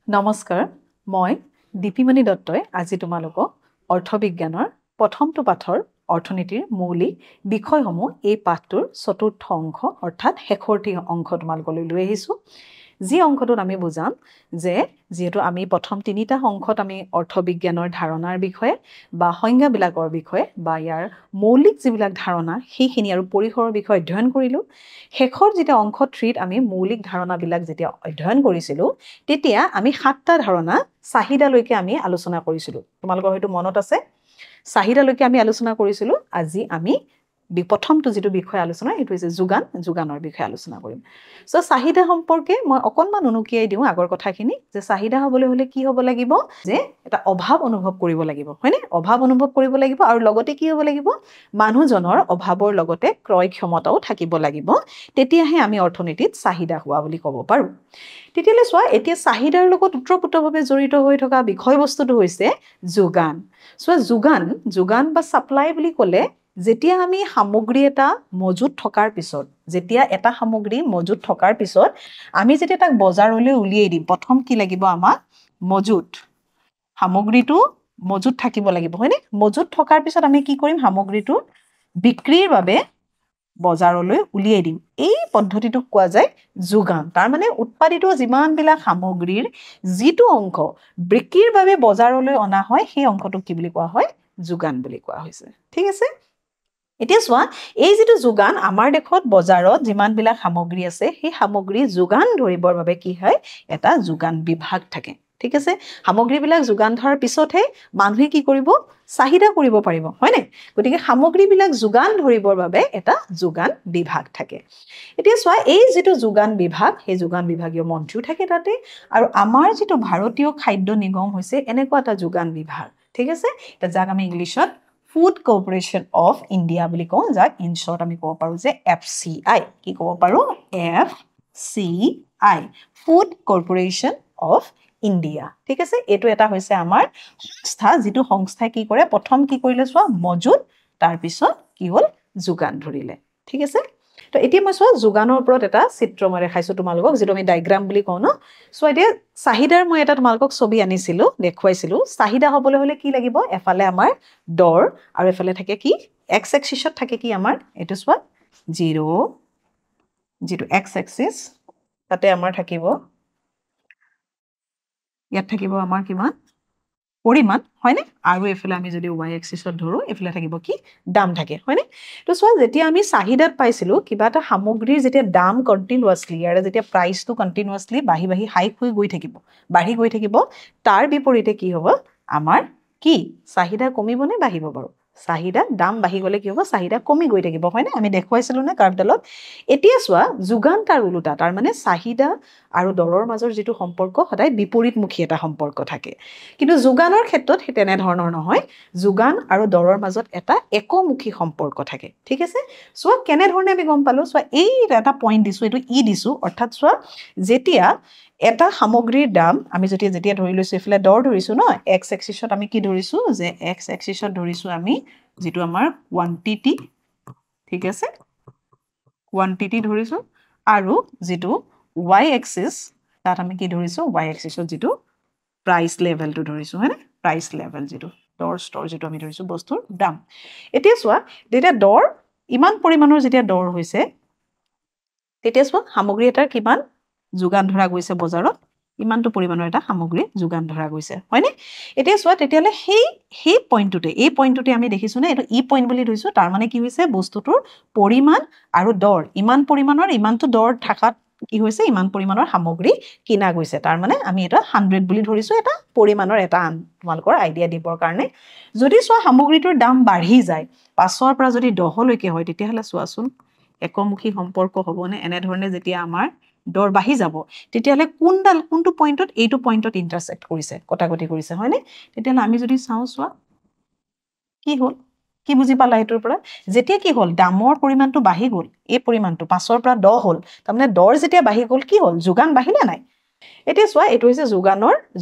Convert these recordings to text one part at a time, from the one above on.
নমস্কাৰ মই দীপিমণি দত্তই আজি তোমালোকক অৰ্থবিজ্ঞানৰ প্ৰথমটো পাঠৰ অৰ্থনীতিৰ মৌলিক বিষয়সমূহ এই পাঠটোৰ চতুৰ্থ অংশ অৰ্থাৎ শেষৰটি অংশ তোমালোকলৈ লৈ আহিছোঁ যি অংশটোত আমি বুজাম যে যেহেতু আমি প্ৰথম তিনিটা অংশত আমি অৰ্থবিজ্ঞানৰ ধাৰণাৰ বিষয়ে বা সংজ্ঞাবিলাকৰ বিষয়ে বা ইয়াৰ মৌলিক যিবিলাক ধাৰণা সেইখিনি আৰু পৰিসৰৰ বিষয়ে অধ্যয়ন কৰিলোঁ শেষৰ যেতিয়া অংশ 3ত আমি মৌলিক ধাৰণাবিলাক যেতিয়া অধ্যয়ন কৰিছিলোঁ তেতিয়া আমি 7টা ধাৰণা চাহিদালৈকে আমি আলোচনা কৰিছিলোঁ তোমালোকৰ হয়তো মনত আছে চাহিদালৈকে আমি আলোচনা কৰিছিলোঁ আজি আমি প্ৰথমটো যেটো বিষয় আলোচনা এটো হৈছে যোগানৰ বিষয়ে আলোচনা কৰিম সো চাহিদা সম্পৰ্কে মই অকনমান অনুকিয়াই দিওঁ আগৰ কথাখিনি যে চাহিদা হ'বলৈ হলে কি হ'ব লাগিব যে এটা অভাৱ অনুভৱ কৰিব লাগিব হয়নে অভাৱ অনুভৱ কৰিব লাগিব আৰু লগতে কি হ'ব লাগিব মানুহজনৰ অভাৱৰ লগতে ক্ৰয় ক্ষমতাও থাকিব লাগিব তেতিয়াহে আমি অৰ্থনীতিত চাহিদা হোৱা বুলি ক'ব পাৰো তেতিয়ালে চোৱা এতিয়া চাহিদাৰ লগত উত্তৰপুত্ৰভাৱে জড়িত হৈ থকা বিষয়বস্তুটো হৈছে যোগান চোৱা যোগান বা সাপ্লাই বুলি ক'লে যেতিয়া আমি সামগ্ৰী এটা মজুত থকাৰ পিছত যেতিয়া এটা সামগ্ৰী মজুত থকাৰ পিছত আমি যেতিয়া তাক বজাৰলৈ উলিয়াই দিম প্ৰথম কি লাগিব আমাক মজুত সামগ্ৰীটো মজুত থাকিব লাগিব হয়নে মজুত থকাৰ পিছত আমি কি কৰিম সামগ্ৰীটো বিক্ৰীৰ বাবে বজাৰলৈ উলিয়াই দিম এই পদ্ধতিটো কোৱা যায় যোগান তাৰ মানে উৎপাদিত যিমানবিলাক সামগ্ৰীৰ যিটো অংশ বিক্ৰীৰ বাবে বজাৰলৈ অনা হয় সেই অংশটো কি বুলি কোৱা হয় যোগান বুলি কোৱা হৈছে ঠিক আছে এতিয়া চোৱা এই যেটো যোগান আমাৰ দেখত বজাৰত যিমানবিলাক সামগ্ৰী আছে সেই সামগ্ৰী যোগান ধৰিবৰ বাবে কি হয় এটা যোগান বিভাগ থাকে ঠিক আছে সামগ্ৰীবিলাক যোগান ধৰাৰ পিছতহে মানুহে কি কৰিব চাহিদা কৰিব পাৰিব হয়নে গতিকে সামগ্ৰীবিলাক যোগান ধৰিবৰ বাবে এটা যোগান বিভাগ থাকে এতিয়া চোৱা এই যেটো যোগান বিভাগ সেই যোগান বিভাগীয় মন্ত্ৰীও থাকে তাতে আৰু আমাৰ যেটো ভাৰতীয় খাদ্য নিগম হৈছে এনেকুৱা এটা যোগান বিভাগ ঠিক আছে এটা যাক আমি ইংলিছত ফুড কৰ্পোৰেচন অফ ইণ্ডিয়া বুলি কওঁ যাক ইন শৰ্ট আমি ক'ব পাৰো যে FCI কি ক'ব পাৰো FCI food corporation of India ঠিক আছে এটো এটা হৈছে আমাৰ সংস্থা যেটো সংস্থাই কি কৰে প্ৰথম কি কৰিলে চোৱা মজুত তাৰ পিছত কি হ'ল যোগান ধৰিলে ঠিক আছে তো এতিয়া মই চোৱা যোগানৰ ওপৰত এটা চিত্ৰ মই দেখাইছো তোমালোকক যেটো আমি ডায়াগ্ৰাম বুলি কওঁ ন সো এতিয়া চাহিদাৰ মই এটা তোমালোকক ছবি আনিছিলো দেখুৱাইছিলো চাহিদা হ'বলৈ হলে কি লাগিব এফালে আমাৰ দৰ আৰু এফালে থাকে কি x axisত থাকে কি আমাৰ এটো চোৱা 0 যেটো x axis তাতে আমাৰ থাকিব ইয়াত থাকিব আমাৰ কিমান পৰিমাণ হয়নে আৰু এফালে আমি যদি y axisত ধৰো এফালে থাকিব কি দাম থাকে হয়নে তো চোৱা যেতিয়া আমি চাহিদাত পাইছিলো কিবা এটা সামগ্ৰীৰ যেতিয়া দাম কন্টিনিউয়াছলি আৰু যেতিয়া প্ৰাইসটো কন্টিনিউয়াছলি বাঢ়ি হাই হৈ গৈ থাকিব তাৰ বিপৰীতে কি হ'ব আমাৰ কি চাহিদা কমিব নে বাঢ়িব বাৰু চাহিদা দাম বাঢ়ি গলে কি হ'ব চাহিদা কমি গৈ থাকিব হয়নে আমি দেখুৱাইছিলো না কাৰ্ভডালত এতিয়া চোৱা যোগান তাৰ উলুটা তাৰ মানে চাহিদা আৰু দৰৰ মাজৰ যেটো সম্পৰ্ক সদায় বিপৰীতমুখী এটা সম্পৰ্ক থাকে কিন্তু যোগানৰ ক্ষেত্ৰত তেনে ধৰণৰ নহয় যোগান আৰু দৰৰ মাজত এটা একমুখী সম্পৰ্ক থাকে ঠিক আছে চোৱা কেনে ধৰণে আমি গম পালো চোৱা এই এটা পইণ্ট দিছো এটো ই দিছো অৰ্থাৎ চোৱা যেতিয়া এটা সামগ্ৰীৰ দাম আমি যেতিয়া ধৰি লৈছো এফালে দৰ ধৰিছো ন x axisত আমি কি ধৰিছো যে x axisত ধৰিছো আমি যেটো আমাৰ কোৱান্টিটি ঠিক আছে কোৱান্টিটি ধৰিছো আৰু যেটো y axis তাত আমি কি ধৰিছো y axisত যেটো প্ৰাইস লেভেলটো ধৰিছো হয়নে প্ৰাইস লেভেল যেটো দৰ স্তৰ যেটো আমি ধৰিছো বস্তুৰ দাম এতিয়া চোৱা যেতিয়া দৰ ইমান পৰিমাণৰ যেতিয়া দৰ হৈছে তেতিয়া চোৱা সামগ্ৰী এটাৰ কিমান যোগান ধৰা গৈছে বজাৰত ইমানটো পৰিমাণৰ এটা সামগ্ৰী যোগান ধৰা গৈছে হয়নে এতিয়া চোৱা তেতিয়ালে সেই পইণ্টটোতে এই পইণ্টটোতে আমি দেখিছো না এটো ই পইণ্ট বুলি ধৰিছো তাৰ মানে কি হৈছে বস্তুটোৰ পৰিমাণ আৰু দৰ ইমান পৰিমাণৰ ইমানটো দৰ থাকাত কি হৈছে ইমান পৰিমাণৰ সামগ্ৰী কিনা গৈছে তাৰ মানে আমি এটা 100 বুলি ধৰিছো এটা পৰিমাণৰ এটা তোমালোকৰ আইডিয়া দিবৰ কাৰণে যদি চোৱা সামগ্ৰীটোৰ দাম বাঢ়ি যায় 5ৰ পৰা যদি 10 লৈকে হয় তেতিয়াহলে চোৱাচোন একমুখী সম্পৰ্ক হ'বনে এনে ধৰণে যেতিয়া আমাৰ দৰ বাঢ়ি যাব তেতিয়াহলে কোনটো পইণ্টত এইটো পইণ্টত ইন্টাৰসেক্ট কৰিছে কটাকটি কৰিছে হয়নে তেতিয়াহলে আমি যদি চাও চোৱা কি হ'ল কি বুজি পালা এটোৰ পৰা যেতিয়া কি হ'ল দামৰ পৰিমাণটো বাঢ়ি গ'ল এই পৰিমাণটো 5ৰ পৰা 10 হ'ল তাৰমানে দৰ যেতিয়া বাঢ়ি গ'ল কি হ'ল যোগান বাঢ়িলে নাই এতিয়া চোৱা এটো হৈছে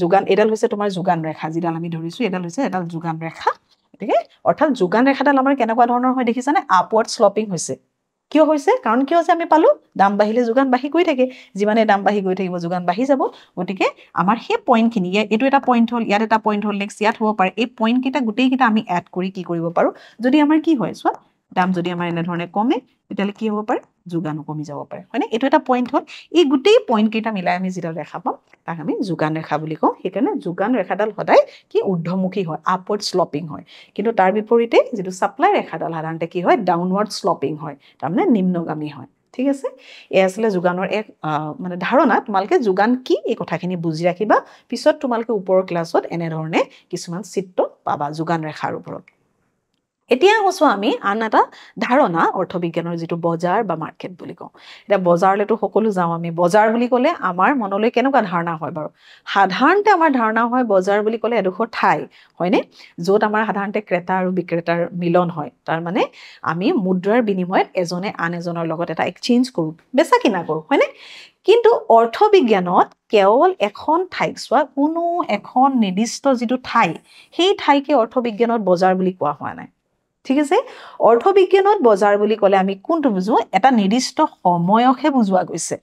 যোগান এডাল হৈছে তোমাৰ যোগান ৰেখা যিডাল আমি ধৰিছো এডাল হৈছে এডাল যোগান ৰেখা ঠিক আছে অৰ্থাৎ যোগান ৰেখাডাল আমাৰ কেনেকুৱা ধৰণৰ হয় দেখিছানে আপওয়াৰ্ড স্লপিং হৈছে কিয় হৈছে কাৰণ কিয় হৈছে আমি পালো দাম বাঢ়িলে যোগান বাঢ়ি গৈ থাকে যিমানে দাম বাঢ়ি গৈ থাকিব যোগান বাঢ়ি যাব গতিকে আমাৰ সেই পইণ্টখিনি এইটো এটা পইণ্ট হ'ল ইয়াত এটা পইণ্ট হ'ল নেক্সট ইয়াত হ'ব পাৰে এই পইণ্টকেইটা গোটেইকেইটা আমি এড কৰি কি কৰিব পাৰোঁ যদি আমাৰ কি হয় চোৱা দাম যদি আমাৰ এনেধৰণে কমে তেতিয়াহ'লে কি হ'ব পাৰে যোগানো কমি যাব পাৰে হয়নে এইটো এটা পইণ্ট হ'ল এই গোটেই পইণ্টকেইটা মিলাই আমি যিডাল ৰেখা পাম তাক আমি যোগান ৰেখা বুলি কওঁ সেইকাৰণে যোগান ৰেখাডাল সদায় কি ঊৰ্ধ্বমুখী হয় আপৱাৰ্ড শ্লপিং হয় কিন্তু তাৰ বিপৰীতে যিটো ছাপ্লাই ৰেখাডাল সাধাৰণতে কি হয় ডাউনৱাৰ্ড শ্লপিং হয় তাৰমানে নিম্নগামী হয় ঠিক আছে এয়া আছিলে যোগানৰ এক মানে ধাৰণা তোমালোকে যোগান কি এই কথাখিনি বুজি ৰাখিবা পিছত তোমালোকে ওপৰৰ ক্লাছত এনেধৰণে কিছুমান চিত্ৰ পাবা যোগান ৰেখাৰ ওপৰত এতিয়া কৈছো আমি আন এটা ধাৰণা অৰ্থবিজ্ঞানৰ যিটো বজাৰ বা মাৰ্কেট বুলি কওঁ এটা বজাৰলৈতো সকলো যাওঁ আমি বজাৰ বুলি ক'লে আমাৰ মনলৈ কেনেকুৱা ধাৰণা হয় বাৰু সাধাৰণতে আমাৰ ধাৰণা হয় বজাৰ বুলি ক'লে এডোখৰ ঠাই হয়নে য'ত আমাৰ সাধাৰণতে ক্ৰেতা আৰু বিক্ৰেতাৰ মিলন হয় তাৰ মানে আমি মুদ্ৰাৰ বিনিময়ত এজনে আন এজনৰ লগত এটা এক্সচেঞ্জ কৰোঁ বেচা কিনা কৰোঁ হয়নে কিন্তু অৰ্থবিজ্ঞানত কেৱল এখন ঠাইক চোৱা কোনো এখন নিৰ্দিষ্ট যিটো ঠাই সেই ঠাইকে অৰ্থবিজ্ঞানত বজাৰ বুলি কোৱা হোৱা নাই ঠিক আছে অৰ্থবিজ্ঞানত বজাৰ বুলি ক'লে আমি কোনটো বুজো এটা নিৰ্দিষ্ট সময়কহে বুজোৱা গৈছে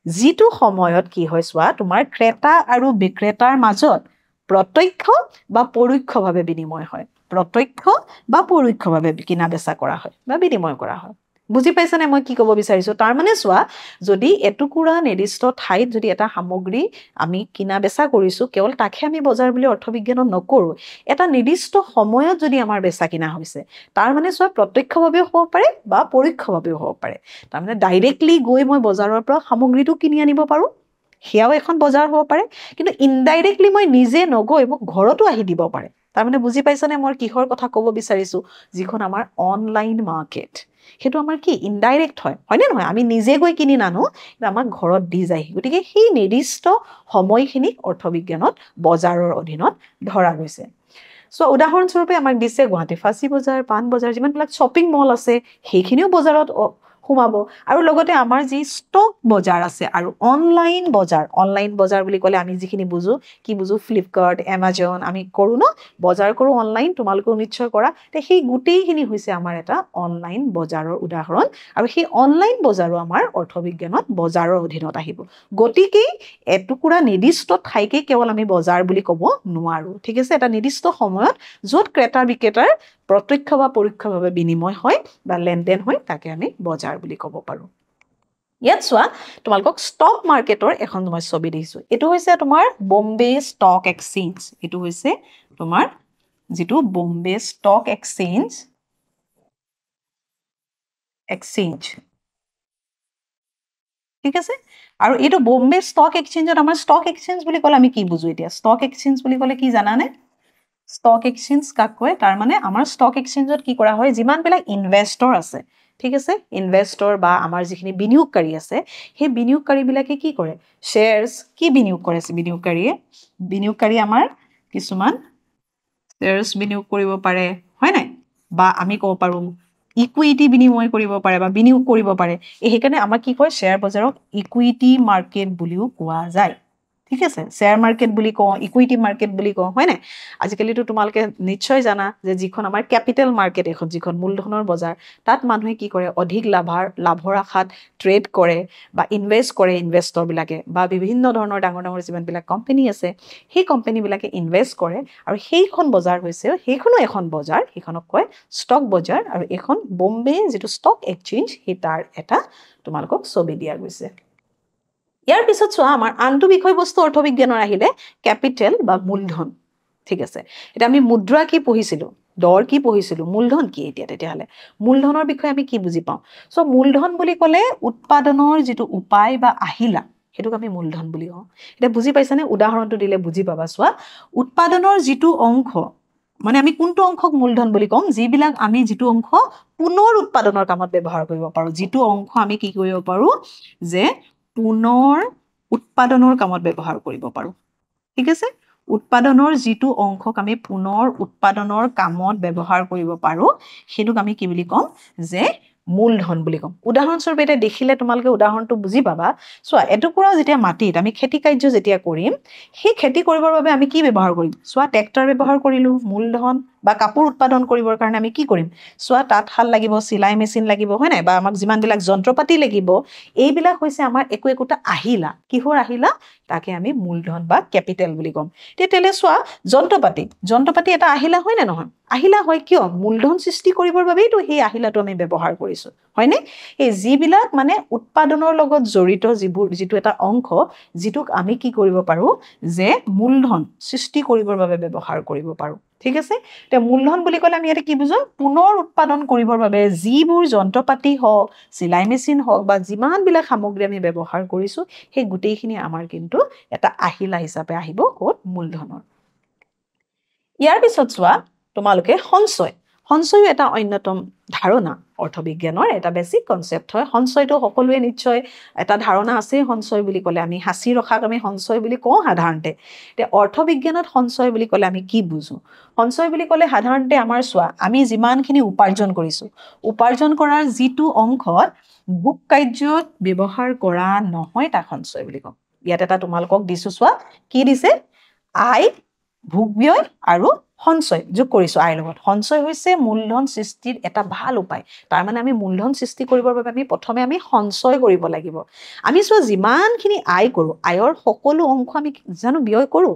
যিটো সময়ত কি হয় চোৱা তোমাৰ ক্ৰেতা আৰু বিক্ৰেতাৰ মাজত প্ৰত্যক্ষ বা পৰোক্ষভাৱে বিনিময় হয় প্ৰত্যক্ষ বা পৰোক্ষভাৱে কিনা বেচা কৰা হয় বা বিনিময় কৰা হয় বুজি পাইছানে মই কি ক'ব বিচাৰিছো তাৰ মানে চোৱা যদি এটুকুৰা নিৰ্দিষ্ট ঠাইত যদি এটা সামগ্ৰী আমি কিনা বেচা কৰিছো কেৱল তাকে আমি বজাৰ বুলি অৰ্থবিজ্ঞানত নকৰো এটা নিৰ্দিষ্ট সময়ত যদি আমাৰ বেচা কিনা হৈছে তাৰ মানে চোৱা প্ৰত্যক্ষভাৱেও হ'ব পাৰে বা পৰোক্ষভাৱেও হ'ব পাৰে তাৰমানে ডাইৰেক্টলি গৈ মই বজাৰৰ পৰা সামগ্ৰীটো কিনি আনিব পাৰোঁ সেয়াও এখন বজাৰ হ'ব পাৰে কিন্তু ইনডাইৰেক্টলি মই নিজে নগৈ মোক ঘৰতো আহি দিব পাৰে তাৰমানে বুজি পাইছানে মই কিহৰ কথা ক'ব বিচাৰিছো যিখন আমাৰ অনলাইন মাৰ্কেট সেইটো আমাৰ কি ইনডাইৰেক্ট হয়নে নহয় আমি নিজে গৈ কিনি নানো আমাক ঘৰত দি যায় গতিকে সেই নিৰ্দিষ্ট সময়খিনিক অৰ্থবিজ্ঞানত বজাৰৰ অধীনত ধৰা গৈছে চ' উদাহৰণস্বৰূপে আমাক দিছে গুৱাহাটী ফাঁচী বজাৰ পাণ বজাৰ যিমানবিলাক শ্বপিং মল আছে সেইখিনিও বজাৰত সোমাব আৰু লগতে আমাৰ যি ষ্টক বজাৰ আছে আৰু অনলাইন বজাৰ বুলি ক'লে আমি যিখিনি বুজো কি বুজো ফ্লিপকাৰ্ট এমাজন আমি কৰোঁ ন বজাৰ কৰোঁ অনলাইন তোমালোকেও নিশ্চয় কৰা তে সেই গোটেইখিনি হৈছে আমাৰ এটা অনলাইন বজাৰৰ উদাহৰণ আৰু সেই অনলাইন বজাৰো আমাৰ অৰ্থবিজ্ঞানত বজাৰৰ অধীনত আহিব গতিকে এটুকুৰা নিৰ্দিষ্ট ঠাইকে কেৱল আমি বজাৰ বুলি ক'ব নোৱাৰো ঠিক আছে এটা নিৰ্দিষ্ট সময়ত য'ত ক্ৰেতা বিক্ৰেতাৰ প্ৰত্যক্ষ বা পৰোক্ষভাৱে বিনিময় হয় বা লেনদেন হয় তাকে আমি বজাৰ বুলি ক'ব পাৰোঁ ইয়াত চোৱা তোমালোকক ষ্টক মাৰ্কেটৰ এখন মই ছবি দেখিছোঁ এইটো হৈছে তোমাৰ বম্বে ষ্টক এক্সচেঞ্জ এইটো হৈছে তোমাৰ যিটো বম্বে ষ্টক এক্সচেঞ্জ ঠিক আছে আৰু এইটো বম্বে ষ্টক এক্সচেঞ্জত আমাৰ ষ্টক এক্সচেঞ্জ বুলি ক'লে আমি কি বুজো এতিয়া ষ্টক এক্সচেঞ্জ বুলি ক'লে কি জানানে ষ্টক এক্সচেঞ্জ কাক কয় তাৰ মানে আমাৰ ষ্টক এক্সচেঞ্জত কি কৰা হয় যিমানবিলাক ইনভেষ্টৰ আছে ঠিক আছে ইনভেষ্টৰ বা আমাৰ যিখিনি বিনিয়োগকাৰী আছে সেই বিনিয়োগকাৰীবিলাকে কি কৰে শ্বেয়াৰ্ছ কি বিনিয়োগ কৰে বিনিয়োগকাৰী আমাৰ কিছুমান শ্বেয়াৰ্ছ বিনিয়োগ কৰিব পাৰে হয় নাই বা আমি ক'ব পাৰোঁ ইকুইটি বিনিময় কৰিব পাৰে বা বিনিয়োগ কৰিব পাৰে সেইকাৰণে আমাক কি কয় শ্বেয়াৰ বজাৰক ইকুইটি মাৰ্কেট বুলিও কোৱা যায় ঠিক আছে শ্বেয়াৰ মাৰ্কেট বুলি কওঁ ইকুইটি মাৰ্কেট বুলি কওঁ হয় নাই আজিকালিতো তোমালোকে নিশ্চয় জানা যে যিখন আমাৰ কেপিটেল মাৰ্কেট এখন যিখন মূলধনৰ বজাৰ তাত মানুহে কি কৰে অধিক লাভৰ আশাত ট্ৰেড কৰে বা ইনভেষ্ট কৰে ইনভেষ্টৰবিলাকে বা বিভিন্ন ধৰণৰ ডাঙৰ ডাঙৰ যিমানবিলাক কোম্পানী আছে সেই কোম্পানীবিলাকে ইনভেষ্ট কৰে আৰু সেইখন বজাৰ হৈছে সেইখনো এখন বজাৰ সেইখনক কয় ষ্টক বজাৰ আৰু এখন বম্বে যিটো ষ্টক এক্সচেঞ্জ সেই তাৰ এটা তোমালোকক ছবি দিয়া গৈছে ইয়াৰ পিছত চোৱা আমাৰ আনটো বিষয়বস্তু অৰ্থবিজ্ঞানৰ আহিলে কেপিটেল বা মূলধন ঠিক আছে এতিয়া আমি মুদ্ৰা কি পঢ়িছিলোঁ দৰ কি পঢ়িছিলোঁ মূলধন কি এতিয়া তেতিয়াহ'লে মূলধনৰ বিষয়ে আমি কি বুজি পাওঁ চ' মূলধন বুলি ক'লে উৎপাদনৰ যিটো উপায় বা আহিলা সেইটোক আমি মূলধন বুলি কওঁ এতিয়া বুজি পাইছানে উদাহৰণটো দিলে বুজি পাবা চোৱা উৎপাদনৰ যিটো অংশ মানে আমি কোনটো অংশক মূলধন বুলি কওঁ যিবিলাক আমি যিটো অংশ পুনৰ উৎপাদনৰ কামত ব্যৱহাৰ কৰিব পাৰোঁ যিটো অংশ আমি কি কৰিব পাৰোঁ যে পুনৰ উৎপাদনৰ কামত ব্যৱহাৰ কৰিব পাৰোঁ ঠিক আছে উৎপাদনৰ যিটো অংশক আমি পুনৰ উৎপাদনৰ কামত ব্যৱহাৰ কৰিব পাৰোঁ সেইটোক আমি কি বুলি কওঁ যে মূলধন বুলি কওঁ উদাহৰণস্বৰূপে এতিয়া দেখিলে তোমালোকে উদাহৰণটো বুজি পাবা চোৱা এটুকুৰা যেতিয়া মাটিত আমি খেতি কাৰ্য যেতিয়া কৰিম সেই খেতি কৰিবৰ বাবে আমি কি ব্যৱহাৰ কৰিম চোৱা ট্ৰেক্টৰ ব্যৱহাৰ কৰিলোঁ মূলধন বা কাপোৰ উৎপাদন কৰিবৰ কাৰণে আমি কি কৰিম চোৱা তাঁতশাল লাগিব চিলাই মেচিন লাগিব হয় নাই বা আমাক যিমানবিলাক যন্ত্ৰপাতি লাগিব এইবিলাক হৈছে আমাৰ একোটা আহিলা কিহৰ আহিলা তাকে আমি মূলধন বা কেপিটেল বুলি ক'ম তেতিয়ালে চোৱা যন্ত্ৰপাতি এটা আহিলা হয় নে নহয় আহিলা হয় কিয় মূলধন সৃষ্টি কৰিবৰ বাবেইতো সেই আহিলাটো আমি ব্যৱহাৰ কৰিছো হয়নে এই যিবিলাক মানে উৎপাদনৰ লগত জড়িত যিটো এটা অংশ যিটোক আমি কি কৰিব পাৰো যে মূলধন সৃষ্টি কৰিবৰ বাবে ব্যৱহাৰ কৰিব পাৰো ঠিক আছে তে মূলধন বুলি ক'লে আমি ইয়াতে কি বুজো পুনৰ উৎপাদন কৰিবৰ বাবে যিবোৰ যন্ত্ৰপাতি হওক চিলাই মেচিন হওক বা যিমানবিলাক সামগ্ৰী আমি ব্যৱহাৰ কৰিছো সেই গোটেইখিনি আমাৰ কিন্তু এটা আহিলা হিচাপে আহিব ক'ত মূলধনৰ ইয়াৰ পিছত চোৱা তোমালোকে সঞ্চয়ও এটা অন্যতম ধাৰণা অৰ্থবিজ্ঞানৰ এটা বেসিক কনসেপ্ট হয় সঞ্চয়টো সকলোৱে নিশ্চয় এটা ধাৰণা আছে সঞ্চয় বুলি ক'লে আমি হাসি ৰখাক আমি সঞ্চয় বুলি কওঁ সাধাৰণতে তে অৰ্থবিজ্ঞানত সঞ্চয় বুলি ক'লে আমি কি বুজো সঞ্চয় বুলি ক'লে সাধাৰণতে আমাৰ চোৱা আমি যিমানখিনি উপাৰ্জন কৰিছো উপাৰ্জন কৰাৰ যিটো অংশত ভোগ কাৰ্যত ব্যৱহাৰ কৰা নহয় তাক সঞ্চয় বুলি কওঁ ইয়াত এটা তোমালোকক দিছো চোৱা কি দিছে আয় ভোগ ব্যয় আৰু সঞ্চয় যোগ কৰিছো আইৰ লগত সঞ্চয় হৈছে মূলধন সৃষ্টিৰ এটা ভাল উপায় তাৰ মানে আমি মূলধন সৃষ্টি কৰিবৰ বাবে আমি প্ৰথমে আমি সঞ্চয় কৰিব লাগিব আমি চোৱা যিমানখিনি আয় কৰো আয়ৰ সকলো অংশ আমি জানো ব্যয় কৰো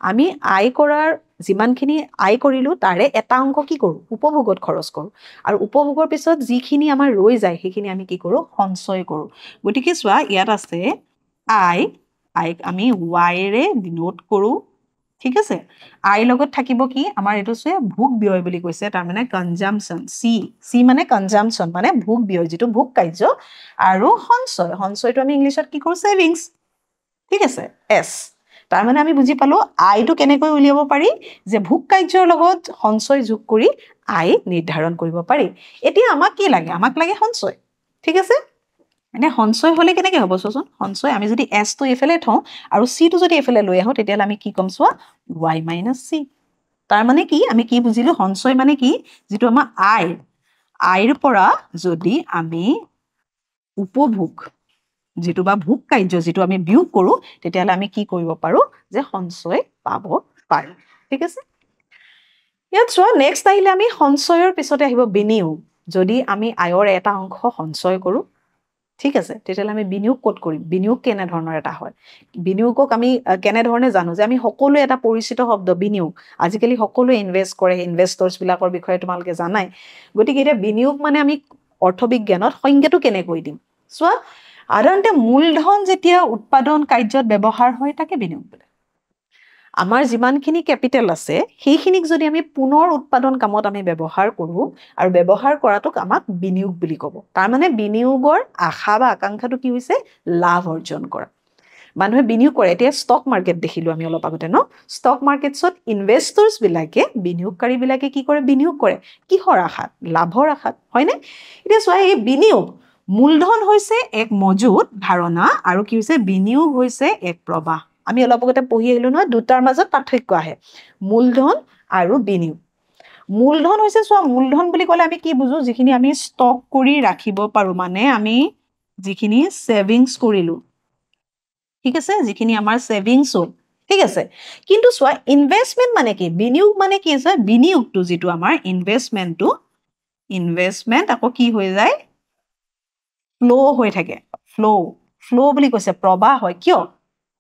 আমি আয় কৰাৰ যিমানখিনি আয় কৰিলো তাৰে এটা অংশ কি কৰো উপভোগত খৰচ কৰো আৰু উপভোগৰ পিছত যিখিনি আমাৰ ৰৈ যায় সেইখিনি আমি কি কৰো সঞ্চয় কৰো গতিকে চোৱা ইয়াত আছে আয় আমি ওয়াইৰে ডিনোট কৰো ঠিক আছে আই লগত থাকিব কি আমাৰ এটো সে ভোগ ব্যয় বুলি কৈছে তাৰ মানে কনজাম্পশন সি মানে কনজাম্পশন মানে ভোগ ব্যয় যেটো ভোগ কাৰ্য আৰু সঞ্চয়টো আমি ইংলিশত কি কৰো সেভিংস ঠিক আছে এস তাৰ মানে আমি বুজি পালো আইটো কেনেকৈ উলিয়াব পাৰি যে ভোগ কাৰ্যৰ লগত সঞ্চয় যোগ কৰি আই নিৰ্ধাৰণ কৰিব পাৰি এতিয়া আমাক কি লাগে আমাক লাগে সঞ্চয় ঠিক আছে মানে সঞ্চয় হলে কেনেকৈ হ'ব চোৱাচোন সঞ্চয় আমি যদি s টো এফালে থওঁ আৰু c টো যদি এফালে লৈ আহো তেতিয়ালে আমি কি কম চোৱা y - c তাৰ মানে কি আমি কি বুজিলো সঞ্চয় মানে কি যেটো আমাৰ আইৰ পৰা যদি আমি উপভোগ যেটো বা ভোগ কাৰ্য যেটো আমি বিয়োগ কৰো তেতিয়ালে আমি কি কৰিব পাৰো যে সঞ্চয় পাব পাৰো ঠিক আছে ইয়াত চোৱা নেক্সট আহিলে আমি সঞ্চয়ৰ পিছতে আহিব বিনিয়োগ যদি আমি আয়ৰ এটা অংশ সঞ্চয় কৰো ঠিক আছে তেতিয়ালে আমি বিনিয়োগ ক'ত কৰিম বিনিয়োগ কেনে ধৰণৰ এটা হয় বিনিয়োগক আমি কেনে ধৰণে জানো যে আমি সকলো এটা পৰিচিত শব্দ বিনিয়োগ আজিকালি সকলো ইনভেস্ট কৰে ইনভেস্টৰ্স বিলাকৰ বিষয়ে তোমালকে জানাই গতিকে এটা বিনিয়োগ মানে আমি অৰ্থবিজ্ঞানত সংজ্ঞাটো কেনে কৈ দিম চোৱা সাধাৰণতে মূলধন যেতিয়া উৎপাদন কাৰ্যত ব্যৱহাৰ হয় তাকে বিনিয়োগ বোলে আমাৰ যিমানখিনি ক্যাপিটেল আছে সেইখিনিক যদি আমি পুনৰ উৎপাদন কামত আমি ব্যৱহাৰ কৰো আৰু ব্যৱহাৰ কৰাটোক আমাক বিনিয়োগ বুলি ক'ব তাৰ মানে বিনিয়োগৰ আশা বা আকাংক্ষাটো কি হৈছে লাভ অৰ্জন কৰা মানুহে বিনিয়োগ কৰে এতিয়া ষ্টক মাৰ্কেট দেখিলো আমি অলপ আগতে ন ষ্টক মাৰ্কেটছত ইনভেস্টৰ্স বিলাকে বিনিয়োগকাৰী বিলাকে কি কৰে বিনিয়োগ কৰে কিহৰ আশাত লাভৰ আশাত হয়নে এতিয়া চোৱা এই বিনিয়োগ মূলধন হৈছে এক মজুত ধাৰণা আৰু কি হৈছে বিনিয়োগ হৈছে এক প্ৰবাহ আমি অলপ আগতে পঢ়ি আহিলো নহয় দুটাৰ মাজত পাৰ্থক্য আহে মূলধন আৰু বিনিয়োগ মূলধন হৈছে চোৱা মূলধন বুলি ক'লে আমি কি বুজো যিখিনি আমি ষ্টক কৰি ৰাখিব পাৰো মানে আমি যিখিনি সেভিংস কৰিলো ঠিক আছে যিখিনি আমাৰ সেভিংস হ'ল ঠিক আছে কিন্তু চোৱা ইনভেষ্টমেন্ট মানে কি বিনিয়োগ মানে কি আছে বিনিয়োগটো যেটো আমাৰ ইনভেষ্টমেন্ট আকৌ কি হৈ যায় ফ্লো হৈ থাকে ফ্লো বুলি কৈছে প্ৰবাহ হয় কিয়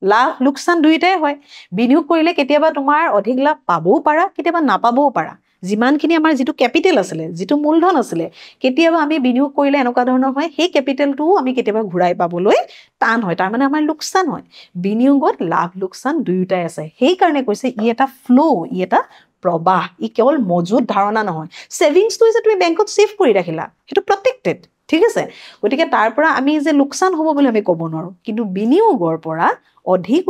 লাভ লোকসান দুইটাই হয় বিনিয়োগ কৰিলে কেতিয়াবা তোমাৰ অধিক লাভ পাবও পাৰা কেতিয়াবা নাপাবও পাৰা যিমানখিনি আমাৰ যেটো ক্যাপিটেল আছিল যেটো মূলধন আছিল কেতিয়াবা আমি বিনিয়োগ কৰিলে এনেকুৱা ধৰণৰ হয় সেই ক্যাপিটেলটো আমি কেতিয়াবা ঘূৰাই পাবলৈ টান হয় তাৰ মানে আমাৰ লোকসান হয় বিনিয়োগত লাভ লোকসান দুইটাই আছে সেই কাৰণে কৈছে ই এটা ফ্লো ই এটা প্ৰবাহ ই কেৱল মজুত ধাৰণা নহয় সেভিংসটো যে তুমি বেংকত সেভ কৰি ৰাখিলা হেতু প্ৰটেক্টেড ঠিক আছে গতিকে তাৰ পৰা আমি যে লোকসান হ'ব বুলি আমি ক'ব নোৱাৰো কিন্তু বিনিয়োগৰ পৰা অধিক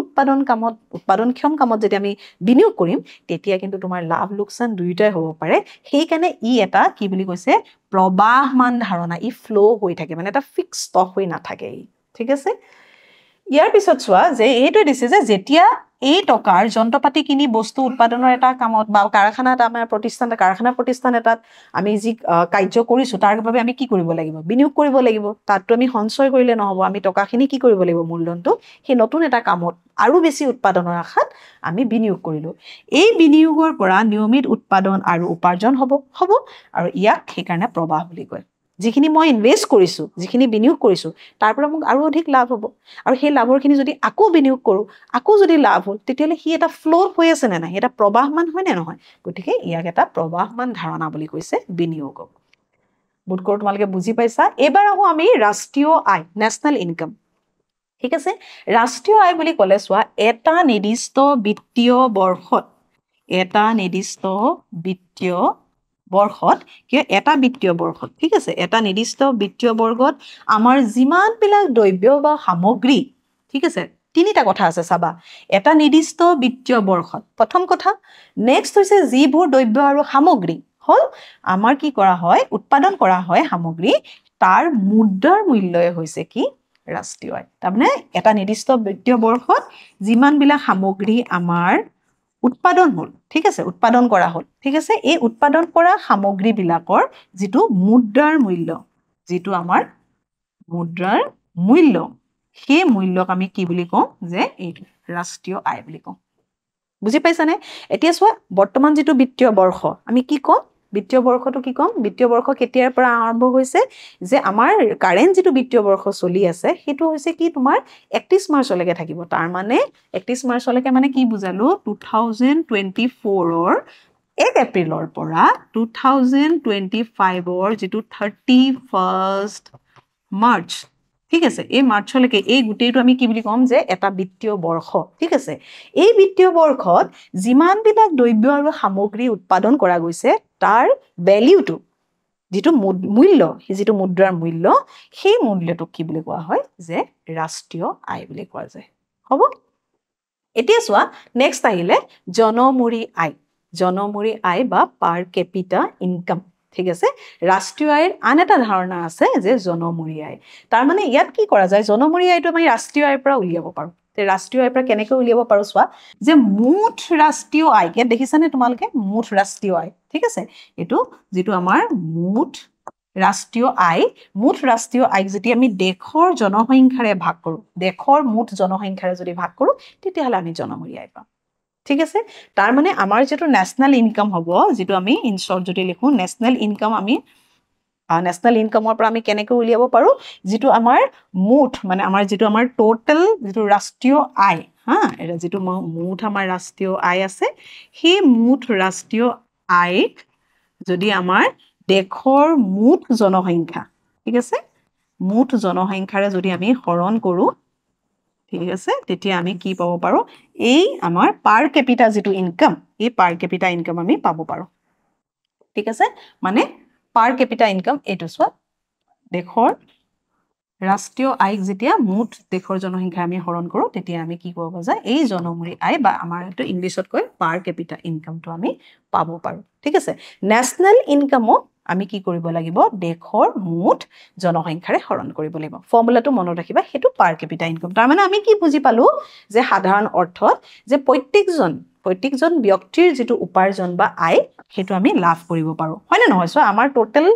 উৎপাদনক্ষম কামত যদি আমি বিনিয়োগ কৰিম তেতিয়া কিন্তু তোমাৰ লাভ লোকসান দুইটাই হ'ব পাৰে সেই কাৰণে ই এটা কি বুলি কৈছে প্ৰবাহমান ধাৰণা ই ফ্লো হৈ থাকে মানে এটা ফিক্স ষ্টক হৈ নাথাকে ঠিক আছে ইয়াৰ পিছত চোৱা যে এইটোৱে দিছে যে যেতিয়া এই টকাৰ যন্ত্ৰপাতি কিনি বস্তু উৎপাদনৰ এটা কামত বা কাৰখানাত আমাৰ প্ৰতিষ্ঠান এটাত আমি যি কাৰ্য কৰিছো তাৰ বাবে আমি কি কৰিব লাগিব বিনিয়োগ কৰিব লাগিব তাতটো আমি সঞ্চয় কৰিলে নহব আমি টকাখিনি কি কৰিব লাগিব মূলধনটো সেই নতুন এটা কামত আৰু বেছি উৎপাদনৰ আশাত আমি বিনিয়োগ কৰিলো এই বিনিয়োগৰ পৰা নিয়মিত উৎপাদন আৰু উপাৰ্জন হ'ব আৰু ইয়াক সেইকাৰণে প্ৰবাহ বুলি কয় যিখিনি মই ইনভেষ্ট কৰিছো যিখিনি বিনিয়োগ কৰিছো তাৰ পৰা মোক আৰু অধিক লাভ হ'ব আৰু সেই লাভৰখিনি যদি আকৌ বিনিয়োগ কৰো আকৌ যদি লাভ হ'ল তেতিয়ালে সি এটা ফ্লো হৈ আছে নে নাই এটা প্ৰবাহমান হয় নে নহয় গতিকে ইয়াক এটা প্ৰবাহমান ধাৰণা বুলি কৈছে বিনিয়োগক বুট কৰো তোমালোকে বুজি পাইছা এবাৰ আহো আমি ৰাষ্ট্ৰীয় আয় নেশনেল ইনকাম ঠিক আছে ৰাষ্ট্ৰীয় আয় বুলি ক'লে চোৱা এটা নিৰ্দিষ্ট বিত্তীয় বৰ্ষত এটা বিত্তীয় বৰ্ষত ঠিক আছে এটা নিৰ্দিষ্ট বিত্তীয় বৰ্গত আমাৰ যিমানবিলাক দ্ৰব্য বা সামগ্ৰী ঠিক আছে তিনিটা কথা আছে চাবা এটা নিৰ্দিষ্ট বিত্তীয় বৰ্ষত প্ৰথম কথা নেক্সট হৈছে যিবোৰ দ্ৰব্য আৰু সামগ্ৰী হল আমাৰ কি কৰা হয় উৎপাদন কৰা হয় সামগ্ৰী তাৰ মুদ্ৰাৰ মূল্যই হৈছে কি ৰাষ্ট্ৰীয় আয় তাৰমানে এটা নিৰ্দিষ্ট বিত্তীয় বৰ্ষত যিমানবিলাক সামগ্ৰী আমাৰ উৎপাদন হল ঠিক আছে উৎপাদন কৰা হল ঠিক আছে এই উৎপাদন কৰা সামগ্ৰীবিলাকৰ যিটো মুদ্ৰাৰ মূল্য যিটো আমাৰ মুদ্ৰাৰ মূল্য সেই মূল্যক আমি কি বুলি কওঁ যে এইটো ৰাষ্ট্ৰীয় আয় বুলি কওঁ বুজি পাইছানে এতিয়া চোৱা বৰ্তমান যিটো বিত্তীয় বৰ্ষ আমি কি কম বিত্তীয় বৰ্ষটো কি কম বিত্তীয় বৰ্ষ কেতিয়াৰ পৰা আৰম্ভ হৈছে যে আমাৰ কাৰেন্ট যিটো বিত্তীয় বৰ্ষ চলি আছে সেইটো হৈছে কি তোমাৰ 31 মাৰ্চলৈকে থাকিব তাৰ মানে 31 মাৰ্চলৈকে মানে কি বুজালো 2024 ৰ 1 এপ্ৰিলৰ পৰা 2025 ৰ যিটো 31st মাৰ্চ ঠিক আছে এই মাৰ্চলৈকে এই গোটেইটো আমি কি বুলি কম যে এটা বিত্তীয় বৰ্ষ ঠিক আছে এই বিত্তীয় বৰ্ষত যিমানবিলাক দ্ৰব্য আৰু সামগ্ৰী উৎপাদন কৰা গৈছে তাৰ ভ্যালুটো যিটো মূল্য যিটো মুদ্ৰাৰ মূল্য সেই মূল্যটোক কি বুলি কোৱা হয় যে ৰাষ্ট্ৰীয় আয় বুলি কোৱা যায় হ'ব এতিয়া চোৱা নেক্সট আহিলে জনমূৰি আয় বা পাৰ কেপিটা ইনকাম ঠিক আছে ৰাষ্ট্ৰীয় আয়ৰ আন এটা ধাৰণা আছে যে জনমূৰি আয় তাৰ মানে ইয়াত কি কৰা যায় জনমূৰি আয়টো আমি ৰাষ্ট্ৰীয় আয়ৰ পৰা উলিয়াব পাৰো তে ৰাষ্ট্ৰীয় আয়ৰ পৰা কেনেকৈ উলিয়াব পাৰো চোৱা যে মুঠ ৰাষ্ট্ৰীয় আয় ইয়াত দেখিছানে তোমালোকে মুঠ ৰাষ্ট্ৰীয় আয় ঠিক আছে এটো যেটো আমাৰ মুঠ ৰাষ্ট্ৰীয় আয় যদি আমি দেশৰ জনসংখ্যাৰে ভাগ কৰো দেশৰ মুঠ জনসংখ্যাৰে যদি ভাগ কৰো তেতিয়াহলে আমি জনমূৰি আয় পাম ঠিক আছে তাৰ মানে আমাৰ যেটো ন্যাশনাল ইনকাম হ'ব যেটো আমি ইন শৰ্ট যদি লিখো ন্যাশনাল ইনকাম আমি ন্যাশনাল ইনকামৰ পৰা আমি কেনেকৈ উলিয়াব পাৰো যেটো আমাৰ মুঠ মানে আমাৰ যেটো আমাৰ টোটাল যেটো ৰাষ্ট্ৰীয় আয় হা এটা যেটো মুঠ আমাৰ ৰাষ্ট্ৰীয় আয় আছে সেই মুঠ ৰাষ্ট্ৰীয় আয় যদি আমাৰ দেশৰ মুঠ জনসংখ্যা ঠিক আছে মুঠ জনসংখ্যাৰে যদি আমি হৰণ কৰো ঠিক আছে তেতিয়া আমি কি পাব পাৰো এই আমাৰ পাৰ কেপিটা যেটো ইনকাম এই পাৰ কেপিটা ইনকাম আমি পাব পাৰো ঠিক আছে মানে পাৰ কেপিটা ইনকাম এটো চোৱা দেশৰ ৰাষ্ট্ৰীয় আয়ক যেতিয়া মুঠ দেশৰ জনসংখ্যা আমি হৰণ কৰো তেতিয়া আমি কি কৰিব যায় এই জনমূৰি আয় বা আমাৰ এটো ইংলিছত কয় পাৰ কেপিটা ইনকামটো আমি পাব পাৰো ঠিক আছে ন্যাশনাল ইনকামক আমি কি কৰিব লাগিব দেশৰ মুঠ জনসংখ্যাৰে হৰণ কৰিব লাগিব ফৰ্মুলাটো মনত ৰাখিবা হেতু পাৰ কেপিটা ইনকাম তাৰ মানে আমি কি বুজি পালো যে সাধাৰণ অৰ্থত যে প্ৰত্যেকজন ব্যক্তিৰ যেটো উপাৰ্জন বা আয় হেতু আমি লাভ কৰিব পাৰো হয় না নহয় সো আমাৰ টোটাল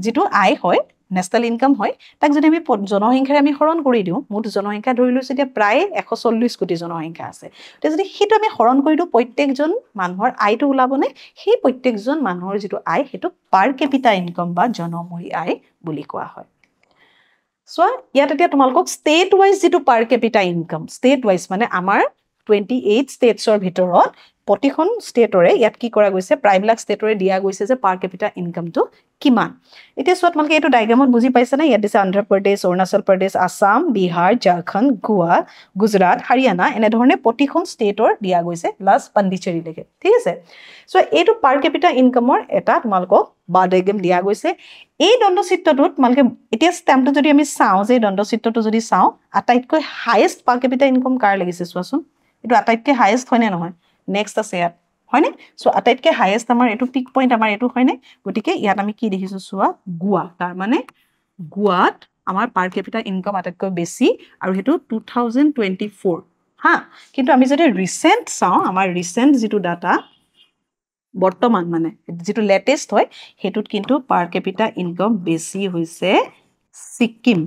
যেটো আয় হয় ন্যাশনাল ইনকাম হয় তাক যদি আমি জনসংখ্যাৰে আমি হৰণ কৰি দিও মুঠ জনসংখ্যা ধৰিলো যেতিয়া প্ৰায় 140 কোটি জনসংখ্যা আছে তে যদি হেতু আমি হৰণ কৰি দিও প্ৰত্যেকজন মানুহৰ আয়টো ওলাবনে সেই প্ৰত্যেকজন মানুহৰ যেটো আয় হেতু পাৰ কেপিটা ইনকাম বা জনমূৰি আয় বুলি কোৱা হয় সো ইয়াত এতিয়া তোমালোকক ষ্টেট ওয়াইজ যেটো পাৰ কেপিটা ইনকাম ষ্টেট ওয়াইজ মানে আমাৰ 28 ষ্টেটছৰ ভিতৰত প্ৰতিখন ষ্টেটৰে ইয়াত কি কৰা গৈছে প্ৰায়বিলাক ষ্টেটৰে দিয়া গৈছে যে পাৰ কেপিটা ইনকামটো কিমান এতিয়া সত মালকে এটো ডায়াগ্ৰামত বুজি পাইছা না ইয়াত দিছে অন্ধ্ৰ প্ৰদেশ অৰুণাচল প্ৰদেশ আসাম বিহাৰ ঝাৰখণ্ড গোৱা গুজৰাট হাৰিয়ানা এনে ধৰণে প্ৰতিখন ষ্টেটৰ দিয়া গৈছে লাষ্ট পণ্ডিচেৰী লৈকে ঠিক আছে সো এটো পাৰ কেপিটা ইনকামৰ এটা তোমালোকক বা ডায়াগ্ৰাম দিয়া গৈছে এই দণ্ডচিত্ৰটোত মালকে এতিয়া স্ট্যাম্পটো যদি আমি চাও যে দণ্ডচিত্ৰটো যদি চাও আটাইতকৈ হাইয়েস্ট পাৰ কেপিটা ইনকাম কাৰ লাগিছে চোৱাচোন এটো আটাইতকৈ হাইয়েস্ট হয়নে নহয় নেক্সট আছে ইয়াত হয়নে সো আটাইতকৈ হাইয়েস্ট আমাৰ এটো পিক পইণ্ট আমাৰ এটো হয়নে গটিকে ইয়াত আমি কি দেখিছো চোৱা গোৱা তাৰ মানে গোৱাত আমাৰ পাৰ কেপিটা ইনকাম আটাইতকৈ বেছি আৰু হেতু 2024 হা কিন্তু আমি যদি ৰিসেন্ট চাও আমাৰ ৰিসেন্ট যেটো ডাটা বৰ্তমান মানে যেটো লেটেস্ট হয় হেতুত কিন্তু পাৰ কেপিটা ইনকাম বেছি হৈছে সিকিম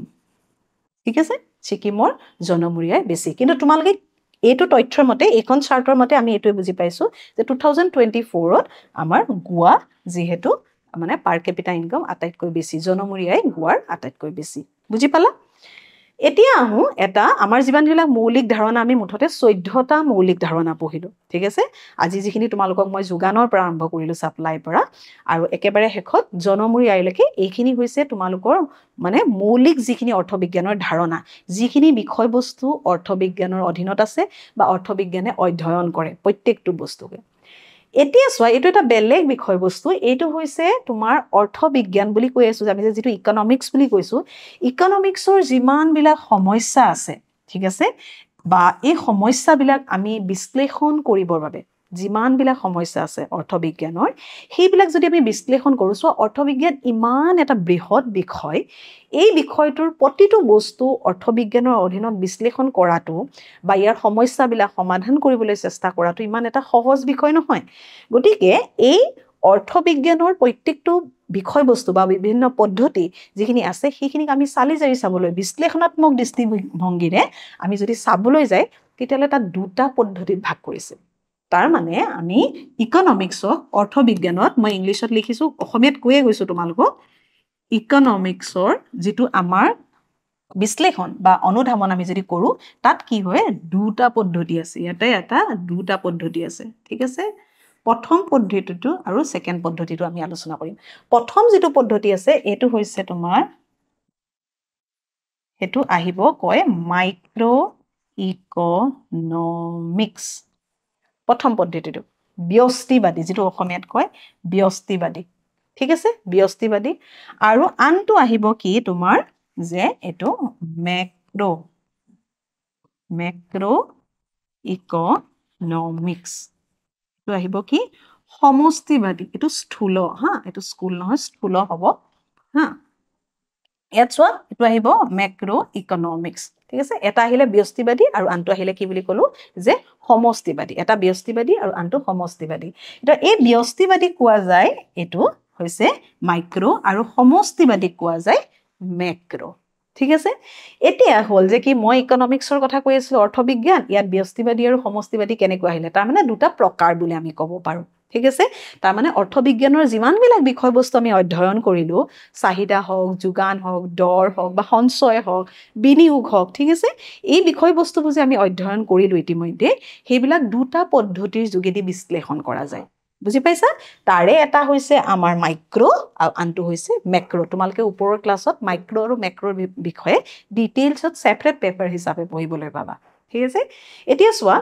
ঠিক আছে সিকিমৰ জনমূৰিয়াই বেছি কিন্তু তোমালোকে এইটো তথ্যৰ মতে এখন চাৰ্টৰ মতে আমি এইটোৱে বুজি পাইছো যে 2024ত আমাৰ গোৱা যেহেতু মানে পাৰ কেপিটা ইনকাম আটাইতকৈ বেছি জনমূৰিয়াই গোৱাৰ আটাইতকৈ বেছি বুজি পালা এতিয়া আহো এটা আমাৰ জীৱনবিলাক মৌলিক ধাৰণা আমি মুঠতে 14টা মৌলিক ধাৰণা পঢ়িলো ঠিক আছে আজি যিখিনি তোমালোকক মই যোগানৰ পৰা আৰম্ভ কৰিলো সাপ্লাই পৰা আৰু একেবাৰে হেখত জনমূৰি আইলৈকে এইখিনি হৈছে তোমালোকৰ মানে মৌলিক যিখিনি অৰ্থবিজ্ঞানৰ ধাৰণা যিখিনি বিষয়বস্তু অৰ্থবিজ্ঞানৰ অধীনত আছে বা অৰ্থবিজ্ঞানে অধ্যয়ন কৰে প্ৰত্যেকটো বস্তুকে এতিয়া সোৱা এটো এটা বেলেগ বিষয়বস্তু এটো হৈছে তোমাৰ অৰ্থবিজ্ঞান বুলি কৈ আছো আমি যেটো ইকোনমিক্স বুলি কৈছো ইকোনমিক্সৰ যিমান বিলাক সমস্যা আছে ঠিক আছে বা এই সমস্যা বিলাক আমি বিশ্লেষণ কৰিবৰ বাবে যিমান বিলাক সমস্যা আছে অৰ্থবিজ্ঞানৰ সেইবিলাক যদি আমি বিশ্লেষণ কৰো সো অৰ্থবিজ্ঞান ইমান এটা বৃহৎ বিষয় এই বিষয়টোৰ প্ৰতিটো বস্তু অৰ্থবিজ্ঞানৰ অধীনত বিশ্লেষণ কৰাটো বা ইয়াৰ সমস্যাবিলাক সমাধান কৰিবলৈ চেষ্টা কৰাটো ইমান এটা সহজ বিষয় নহয় গতিকে এই অৰ্থবিজ্ঞানৰ প্ৰত্যেকটো বিষয়বস্তু বা বিভিন্ন পদ্ধতি যিখিনি আছে সেইখিনিক আমি চালি জাৰি চাবলৈ বিশ্লেষণাত্মক দৃষ্টিভংগীৰে আমি যদি চাবলৈ যাই তেতিয়ালে তাত দুটা পদ্ধতিত ভাগ কৰিছে তাৰ মানে আমি ইকোনমিক্সক অৰ্থবিজ্ঞানত মই ইংলিছত লিখিছো অসমীয়াত কৈয়ে গৈছো তোমালোকক ইকোনমিক্সৰ যেটো আমাৰ বিশ্লেষণ বা অনুধাৱন আমি যদি কৰো তাত কি হয় দুটা পদ্ধতি আছে ইয়াতে এটা দুটা পদ্ধতি আছে ঠিক আছে প্ৰথম পদ্ধতিটো আৰু সেকেন্ড পদ্ধতিটো আমি আলোচনা কৰিম প্ৰথম যেটো পদ্ধতি আছে এটো হৈছে তোমাৰ হেতু আহিব কয় মাইক্ৰো ইকোনমিক্স প্ৰথম পদ্ধতিটো ব্যষ্টিবাদী যেটো অসমীয়াত কয় ব্যষ্টিবাদী ঠিক আছে ব্যষ্টিবাদী আৰু আনটো আহিব কি তোমাৰ যে এটো মেক্ৰো ইকোনমিক্স তো আহিব কি সমষ্টিবাদী এটো স্থূল হা এটো স্কুল নহয় স্থূল হ'ব হা ইয়াত চোৱা এটো আহিব মেক্ৰো ইকোনমিক্স ঠিক আছে এটা আহিলে ব্যষ্টিবাদী আৰু আনটো আহিলে কি বুলি কলো যে সমষ্টিবাদী এটা ব্যষ্টিবাদী আৰু আনটো সমষ্টিবাদী এটা এই ব্যষ্টিবাদী কোৱা যায় এটো হৈছে মাইক্ৰো আৰু সমষ্টিবাদী কোৱা যায় মেক্ৰো ঠিক আছে এতিয়া হল যে কি মই ইকোনমিক্সৰ কথা কৈ আছো অৰ্থবিজ্ঞান ইয়াত ব্যষ্টিবাদী আৰু সমষ্টিবাদী কেনেকৈ আহিলে তাৰ মানে দুটা প্ৰকাৰ বুলি আমি ক'ব পাৰো ঠিক আছে তাৰ মানে অৰ্থবিজ্ঞানৰ যিমান বিলাক বিষয়বস্তু আমি অধ্যয়ন কৰিলো চাহিদা হওক যোগান হওক দৰ হওক বা সঞ্চয় হওক বিনিয়োগ হওক ঠিক আছে এই বিষয়বস্তুবোৰ যে আমি অধ্যয়ন কৰিলো ইতিমধ্যে সেইবিলাক দুটা পদ্ধতিৰ যোগেদি বিশ্লেষণ কৰা যায় বুজি পাইছা তাৰে এটা হৈছে আমাৰ মাইক্ৰো আৰু আনটো হৈছে মেক্ৰো তোমালকে ওপৰৰ ক্লাছত মাইক্ৰো আৰু মেক্ৰোৰ বিষয়ে ডিটেইলছত সেপাৰেট পেপাৰ হিচাপে পঢ়িবলৈ পাবা ঠিক আছে এতিয়া চোৱা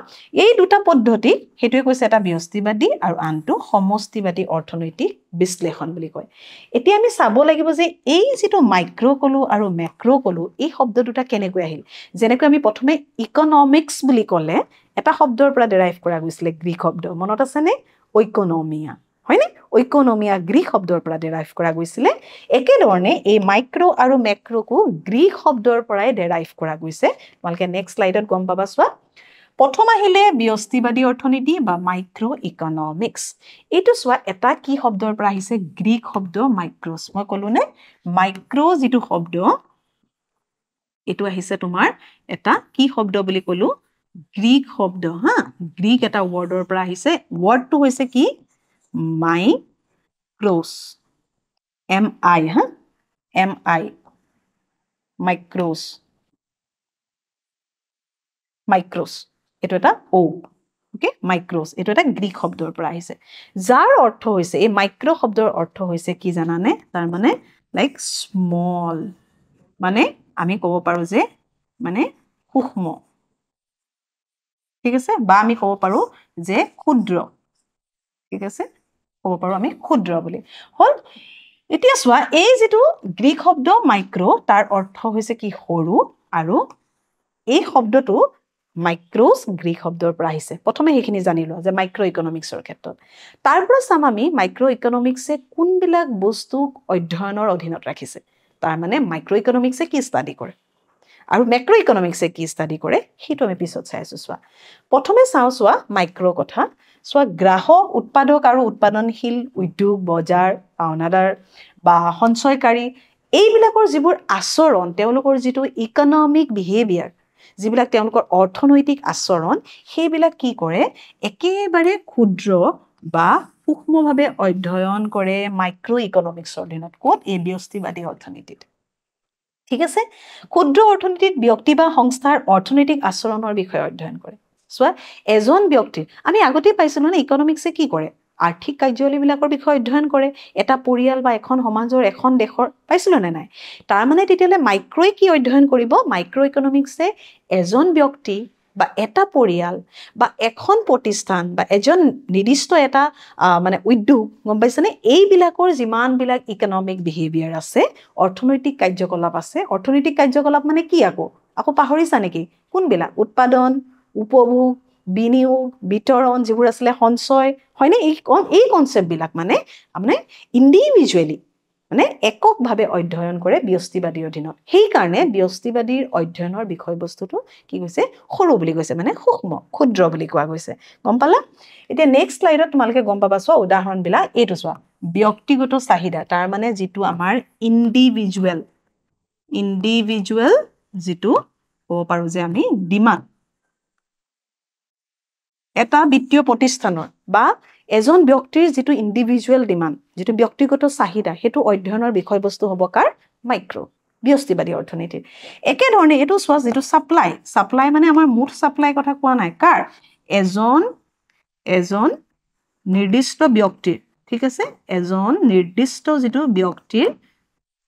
এই দুটা পদ্ধতি হেতুৱে কৈছে এটা ব্যষ্টিবাদী আৰু আনটো সমষ্টিবাদী অৰ্থনৈতিক বিশ্লেষণ বুলি কয় এতিয়া আমি চাব লাগিব যে এই যেটো মাইক্ৰো কলো আৰু মেক্ৰো কলো এই শব্দ দুটা কেনেকৈ আহিল যেনেকৈ আমি প্ৰথমে ইকোনমিক্স বুলি ক'লে এটা শব্দৰ পৰা ডেৰাইভ কৰা গৈছিল গ্ৰীক শব্দ মনত আছে নে ইকোনমিয়া হয়নে ইকোনমিয়া গ্ৰীক শব্দৰ পৰা ডেৰাইভ কৰা গৈছিল একেধৰণে এই মাইক্ৰো আৰু মেক্ৰোকো গ্ৰীক শব্দৰ পৰাই ডেৰাইভ কৰা গৈছে তোমালকে নেক্সট স্লাইডত গম পাবা চোৱা প্ৰথম আহিলে ব্যষ্টিবাদী অৰ্থনীতি বা মাইক্ৰো ইকোনমিক্স এটো চোৱা এটা কি শব্দৰ পৰা আহিছে গ্ৰীক শব্দ মাইক্ৰোস মই কলো নে মাইক্ৰো যেটো শব্দ এটো আহিছে তোমাৰ এটা কি শব্দ বুলি কলো গ্ৰীক শব্দ হা গ্ৰীক এটা ওয়াৰ্ডৰ পৰা আহিছে ওয়াৰ্ডটো হৈছে কি মাইক্ৰোস এম আই হা এম আই মাইক্ৰোস এটো এটা ও ওকে মাইক্ৰোস এটো এটা গ্ৰীক শব্দৰ পৰা আহিছে যাৰ অৰ্থ হৈছে এই মাইক্ৰো শব্দৰ অৰ্থ হৈছে কি জানানে তাৰ মানে লাইক স্মল মানে আমি ক'ব পাৰো যে মানে সূক্ষ্ম ঠিক আছে বা আমি ক'ব পাৰো যে ক্ষুদ্ৰ ঠিক আছে ক'ব পাৰো আমি ক্ষুদ্ৰ বুলি হল এতিয়া চোৱা এই যেটো গ্ৰীক শব্দ মাইক্ৰো তাৰ অৰ্থ হৈছে কি সৰু আৰু এই শব্দটো মাইক্ৰোস গ্ৰীক শব্দৰ পৰা আহিছে প্ৰথমে হেখিনি জানিলো যে মাইক্ৰো ইকোনমিক্সৰ ক্ষেত্ৰত তাৰ পৰা চাম আমি মাইক্ৰো ইকোনমিক্সে কোনবিলাক বস্তু অধ্যয়নৰ অধীনত ৰাখিছে তাৰ মানে মাইক্ৰ ইকনমিক্সে কি ষ্টাডি কৰে আৰু মেক্ৰ ইকনমিক্সে কি ষ্টাডি কৰে সেইটো আমি পিছত চাই আছো চোৱা প্ৰথমে চাওঁ চোৱা মাইক্ৰ কথা চোৱা গ্ৰাহক উৎপাদক আৰু উৎপাদনশীল উদ্যোগ বজাৰ পাওনাদাৰ বা সঞ্চয়কাৰী এইবিলাকৰ যিবোৰ আচৰণ তেওঁলোকৰ যিটো ইকনমিক বিহেভিয়াৰ যিবিলাক তেওঁলোকৰ অৰ্থনৈতিক আচৰণ সেইবিলাক কি কৰে একেবাৰে ক্ষুদ্ৰ বা সূক্ষ্মভাৱে অধ্যয়ন কৰে মাইক্ৰ ইকনমিক্সৰ অধীনত ক'ত এই ব্যষ্টিবাদী অৰ্থনীতিত ঠিক আছে ক্ষুদ্ৰ অৰ্থনীতিত ব্যক্তি বা সংস্থাৰ অৰ্থনৈতিক আচৰণৰ বিষয়ে অধ্যয়ন কৰে চোৱা এজন ব্যক্তিৰ আমি আগতে পাইছিলো না ইকনমিক্সে কি কৰে আৰ্থিক কাৰ্যাৱলীবিলাকৰ বিষয়ে অধ্যয়ন কৰে এটা পৰিয়াল বা এখন সমাজৰ এখন দেশৰ পাইছিলো নে নাই তাৰ মানে তেতিয়ালে মাইক্ৰই কি অধ্যয়ন কৰিব মাইক্ৰ ইকনমিক্সে এজন ব্যক্তি বা এটা পৰিয়াল বা এখন প্ৰতিষ্ঠান বা এজন নিৰ্দিষ্ট এটা মানে উদ্যোগ গম পাইছেনে এইবিলাকৰ যিমানবিলাক ইকনমিক বিহেভিয়াৰ আছে অৰ্থনৈতিক কাৰ্যকলাপ আছে অৰ্থনৈতিক কাৰ্যকলাপ মানে কি আকৌ পাহৰিছা নেকি কোনবিলাক উৎপাদন উপভোগ বিনিয়োগ বিতৰণ যিবোৰ আছিলে সঞ্চয় হয়নে এই কনসেপ্টবিলাক মানে আপুনি ইন্ডিভিজুৱেলি মানে এককভাৱে অধ্যয়ন কৰে ব্যষ্টিবাদীৰ অধীনত সেই কাৰণে ব্যষ্টিবাদীৰ অধ্যয়নৰ বিষয়বস্তুটো কি কৈছে সৰু বুলি কৈছে মানে সূক্ষ্ম ক্ষুদ্ৰ বুলি কোৱা গৈছে গম পালা এতিয়া নেক্সট স্লাইডত তোমালোকে গম পাবা চোৱা উদাহৰণবিলাক এইটো চোৱা ব্যক্তিগত চাহিদা তাৰ মানে যিটো আমাৰ ইন্ডিভিজুৱেল যিটো ক'ব পাৰো যে আমি ডিমান্ড এটা বিত্তীয় প্ৰতিষ্ঠানৰ বা এজন ব্যক্তিৰ যিটো ইন্ডিভিজুৱেল ডিমান্ড যিটো ব্যক্তিগত চাহিদা সেইটো অধ্যয়নৰ বিষয়বস্তু হ'ব কাৰ মাইক্ৰ ব্যষ্টিবাদী অৰ্থনীতি একে ধৰণে এটো চোৱা যেটো সাপ্লাই মানে আমাৰ মুঠ সাপ্লাই কথা কোৱা নাই কাৰ এজন নিৰ্দিষ্ট ব্যক্তিৰ ঠিক আছে এজন নিৰ্দিষ্ট যেটো ব্যক্তিৰ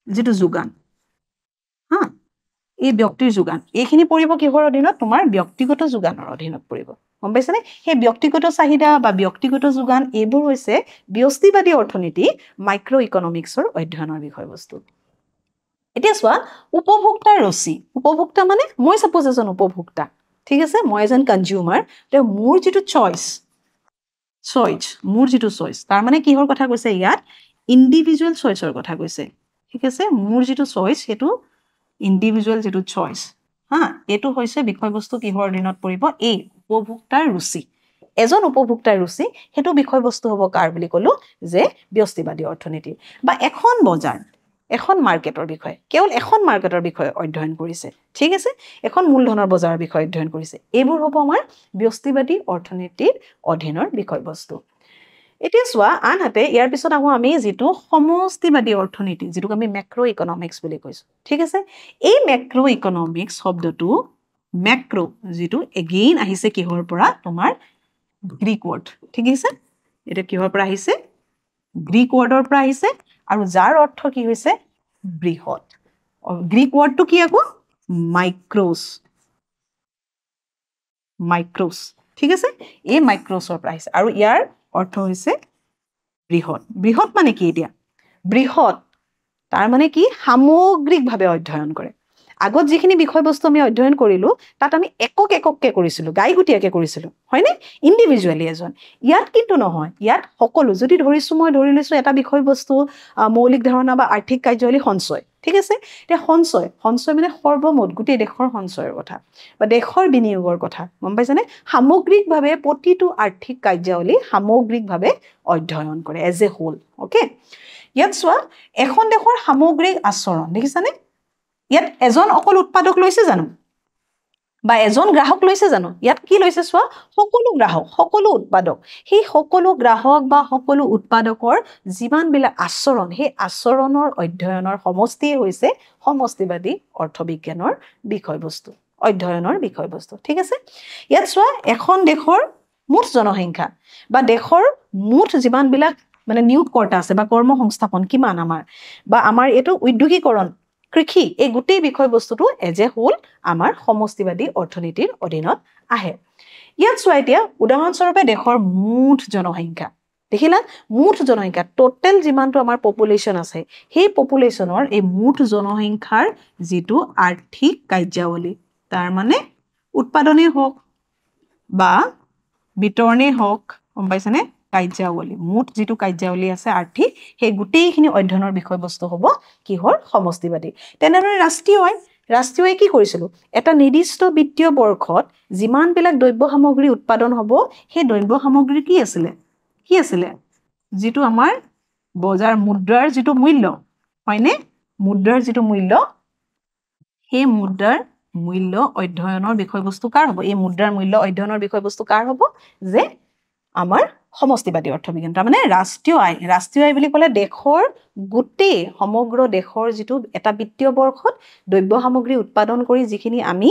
যেটো যোগান হা এই ব্যক্তিৰ যোগান এইখিনি পৰিব কিহৰ অধীনত তোমাৰ ব্যক্তিগত যোগানৰ অধীনত পৰিব গম পাইছানে সেই ব্যক্তিগত চাহিদা বা ব্যক্তিগত যোগান এইবোৰ হৈছে ব্যষ্টিবাদী অৰ্থনীতি মাইক্ৰ ইকনমিক্সৰ অধ্যয়নৰ বিষয়বস্তু এতিয়া চোৱা উপভোক্তাৰ ৰুচি উপভোক্তা মানে মই সাপোজ এজন উপভোক্তা ঠিক আছে মই এজন কনজিউমাৰ তে মোৰ যেটো চয়েস মোৰ যেটো চয়েস তাৰ মানে কিহৰ কথা কৈছে ইয়াত ইন্ডিভিজুৱেল চয়েসৰ কথা কৈছে ঠিক আছে মোৰ যেটো চয়েস হেতু ইন্ডিভিজুৱেল যেটো চয়েস হা এটো হৈছে বিষয়বস্তু কিহৰ অধীনত পৰিব এই উপভোক্তাৰ ৰুচি এজন উপভোক্তাৰ ৰুচি হেতু বিষয়বস্তু হ'ব কাৰ বুলি কলো যে ব্যষ্টিবাদী অৰ্থনীতি বা এখন বজাৰ এখন মাৰ্কেটৰ বিষয় কেৱল এখন মাৰ্কেটৰ বিষয় অধ্যয়ন কৰিছে ঠিক আছে এখন মূলধনৰ বজাৰৰ বিষয় অধ্যয়ন কৰিছে এইবোৰ হ'ব আমাৰ ব্যষ্টিবাদী অৰ্থনীতিৰ অধীনৰ বিষয়বস্তু এতিয়া চোৱা আনহাতে ইয়াৰ পিছত আমি যেটো সমষ্টিবাদী অৰ্থনীতি যেটো আমি ম্যাক্ৰো ইকনমিক্স বুলি কৈছো ঠিক আছে এই ম্যাক্ৰো ইকনমিক্স শব্দটো ম্যাক্ৰো যেটো এগেইন আহিছে কিহৰ পৰা তোমাৰ গ্ৰীক ৱৰ্ড ঠিক আছে এটা কিহৰ পৰা আহিছে গ্ৰীক ৱৰ্ডৰ পৰা আহিছে আৰু যাৰ অৰ্থ কি হৈছে বৃহৎ গ্ৰীক ৱৰ্ডটো কি আকৌ মাইক্ৰোস ঠিক আছে এই মাইক্ৰোসৰ পৰা আহিছে আৰু ইয়াৰ অৰ্থ হৈছে বৃহৎ মানে কি এতিয়া বৃহৎ তাৰ মানে কি সামগ্ৰিকভাৱে অধ্যয়ন কৰে আগত যিখিনি বিষয়বস্তু আমি অধ্যয়ন কৰিলো তাত আমি এককে কৰিছিলো গাইগুটিয়াকে কৰিছিলো হয়নে ইন্ডিভিজুৱেলি এজন ইয়াত কিন্তু নহয় ইয়াত সকলো যদি মই ধৰি লৈছো এটা বিষয়বস্তু মৌলিক ধাৰণা বা আৰ্থিক কাৰ্যাৱলী সঞ্চয় ঠিক আছে এতিয়া সঞ্চয় মানে সৰ্বমোট গোটেই দেশৰ সঞ্চয়ৰ কথা বা দেশৰ বিনিয়োগৰ কথা গম পাইছানে সামগ্ৰিকভাৱে প্ৰতিটো আৰ্থিক কাৰ্যাৱলী সামগ্ৰিকভাৱে অধ্যয়ন কৰে এজ এ হোল ওকে ইয়াত চোৱা এখন দেশৰ সামগ্ৰিক আচৰণ দেখিছানে ইয়াত এজন অকল উৎপাদক লৈছে জানো বা এজন গ্ৰাহক লৈছে জানো ইয়াত কি লৈছে চোৱা সকলো গ্ৰাহক সকলো উৎপাদক সেই সকলো গ্ৰাহক বা সকলো উৎপাদকৰ যিমান বিলাক আচৰণ সেই আচৰণৰ অধ্যয়নৰ সমষ্টিয়ে হৈছে সমষ্টিবাদী অৰ্থবিজ্ঞানৰ বিষয়বস্তু অধ্যয়নৰ বিষয়বস্তু ঠিক আছে ইয়াত চোৱা এখন দেশৰ মুঠ জনসংখ্যা বা দেশৰ মুঠ যিমান বিলাক মানে নিয়োগকৰ্তা আছে বা কৰ্ম সংস্থাপন কিমান আমাৰ এটো উদ্যোগীকৰণ কৃষি এই গোটেই বিষয়বস্তুটো এজ এ হোল আমাৰ সমষ্টিবাদী অৰ্থনীতিৰ অধীনত আহে ইয়াত চোৱা এতিয়া উদাহৰণস্বৰূপে দেশৰ মুঠ জনসংখ্যা দেখিলা মুঠ জনসংখ্যা টোটাল যিমানটো আমাৰ পপুলেশন আছে সেই পপুলেশনৰ এই মুঠ জনসংখ্যাৰ যেটো আৰ্থিক কাৰ্যাৱলী তাৰ মানে উৎপাদনে হওক বা বিতৰণে হওক গম পাইছানে কাৰ্যাৱলী মুঠ যেটো কাৰ্যাৱলী আছে আৰ্থিক সেই গুটেইখিনি অধ্যয়নৰ বিষয়বস্তু হ'ব কিহৰ সমষ্টিবাদী তেনেদৰে ৰাষ্ট্ৰীয় আয় কি কৰিছিল এটা নিৰ্দিষ্ট বিত্তীয় বৰ্ষত যিমান বিলাক দ্ৰব্য সামগ্ৰী উৎপাদন হ'ব সেই দ্ৰব্য সামগ্ৰী কি আছিল যেটো আমাৰ বজাৰ মুদ্ৰাৰ যেটো মূল্য হয়নে মুদ্ৰাৰ যেটো মূল্য সেই মুদ্ৰাৰ মূল্য অধ্যয়নৰ বিষয়বস্তু কাৰ হ'ব এই মুদ্ৰাৰ মূল্য অধ্যয়নৰ বিষয়বস্তু কাৰ হ'ব যে আমাৰ সমষ্টিবাদী অৰ্থবিজ্ঞান তাৰ মানে ৰাষ্ট্ৰীয় আয় বুলি ক'লে দেশৰ গুটেই সমগ্ৰ দেশৰ যেটো এটা বিত্তীয় বৰ্ষত দ্ৰব্য সামগ্ৰী উৎপাদন কৰি যিখিনি আমি